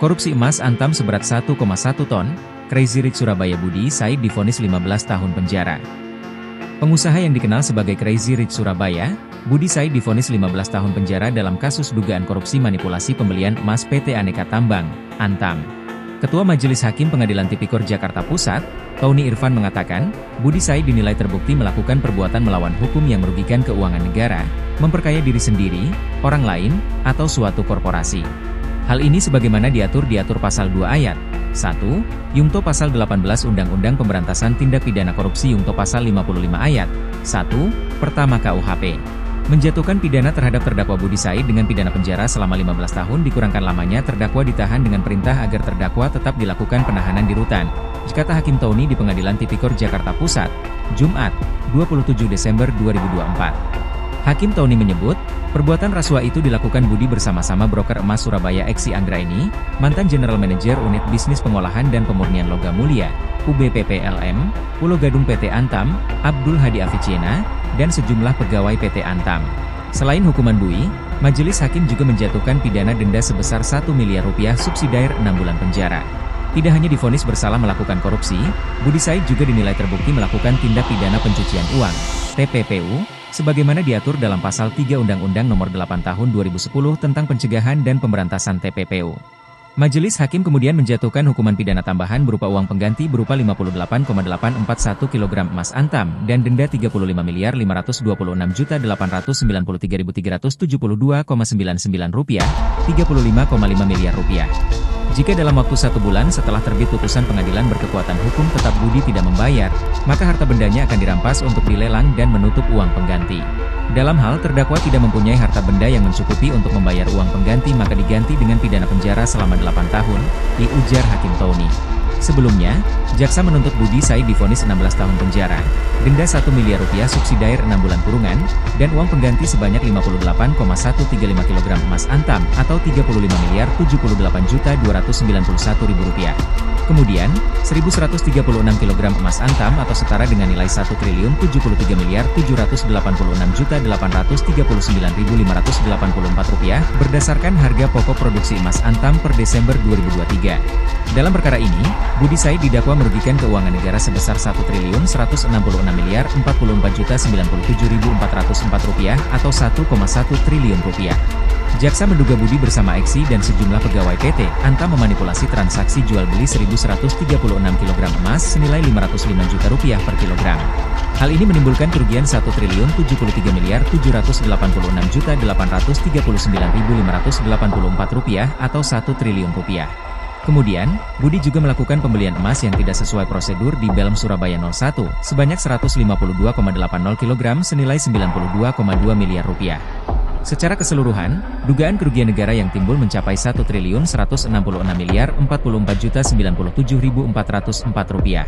Korupsi emas Antam seberat 1,1 ton, Crazy Rich Surabaya Budi Said divonis 15 tahun penjara. Pengusaha yang dikenal sebagai Crazy Rich Surabaya, Budi Said divonis 15 tahun penjara dalam kasus dugaan korupsi manipulasi pembelian emas PT Aneka Tambang, Antam. Ketua Majelis Hakim Pengadilan Tipikor Jakarta Pusat, Tony Irfan mengatakan, Budi Said dinilai terbukti melakukan perbuatan melawan hukum yang merugikan keuangan negara, memperkaya diri sendiri, orang lain, atau suatu korporasi. Hal ini sebagaimana diatur pasal 2 ayat 1, Yungto pasal 18 Undang-Undang Pemberantasan Tindak Pidana Korupsi Yungto pasal 55 ayat 1, pertama KUHP. Menjatuhkan pidana terhadap terdakwa Budi Said dengan pidana penjara selama 15 tahun dikurangkan lamanya terdakwa ditahan dengan perintah agar terdakwa tetap dilakukan penahanan di rutan, kata Hakim Tony di Pengadilan Tipikor Jakarta Pusat, Jumat, 27 Desember 2024. Hakim Tony menyebut, perbuatan rasuah itu dilakukan Budi bersama-sama broker emas Surabaya Eksi Anggraini, mantan General Manager Unit Bisnis Pengolahan dan Pemurnian Logam Mulia, UBPPLM, Pulau Gadung PT Antam, Abdul Hadi Aficiena, dan sejumlah pegawai PT Antam. Selain hukuman Bui, Majelis Hakim juga menjatuhkan pidana denda sebesar 1 miliar rupiah subsidiar 6 bulan penjara. Tidak hanya divonis bersalah melakukan korupsi, Budi Said juga dinilai terbukti melakukan tindak pidana pencucian uang, TPPU, sebagaimana diatur dalam Pasal 3 Undang-Undang Nomor 8 Tahun 2010 tentang Pencegahan dan Pemberantasan TPPU. Majelis Hakim kemudian menjatuhkan hukuman pidana tambahan berupa uang pengganti berupa 58,841 kg emas Antam dan denda 35.526.893.372,99 rupiah, 35,5 miliar rupiah. Jika dalam waktu 1 bulan setelah terbit putusan pengadilan berkekuatan hukum tetap Budi tidak membayar, maka harta bendanya akan dirampas untuk dilelang dan menutup uang pengganti. Dalam hal terdakwa tidak mempunyai harta benda yang mencukupi untuk membayar uang pengganti maka diganti dengan pidana penjara selama 8 tahun, diujar Hakim Tony. Sebelumnya, jaksa menuntut Budi Said divonis 16 tahun penjara, denda 1 miliar rupiah subsidiar 6 bulan kurungan, dan uang pengganti sebanyak 58,135 kg emas Antam atau 35.078.291.000 rupiah. Kemudian, 1.136 kg emas Antam atau setara dengan nilai 1.073.076.839.584 rupiah berdasarkan harga pokok produksi emas Antam per Desember 2023. Dalam perkara ini, Budi Said didakwa merugikan keuangan negara sebesar 1.166.044.097.404 rupiah atau 1,1 triliun rupiah. Jaksa menduga Budi bersama Eksi dan sejumlah pegawai PT Antam memanipulasi transaksi jual beli 1.136 kg emas senilai 505 juta rupiah per kilogram. Hal ini menimbulkan kerugian 1.073.738.839.584 rupiah atau 1 triliun rupiah. Kemudian, Budi juga melakukan pembelian emas yang tidak sesuai prosedur di BELM Surabaya 01 sebanyak 152,80 kg senilai 92,2 miliar rupiah. Secara keseluruhan, dugaan kerugian negara yang timbul mencapai 1.166.044.097.404 rupiah.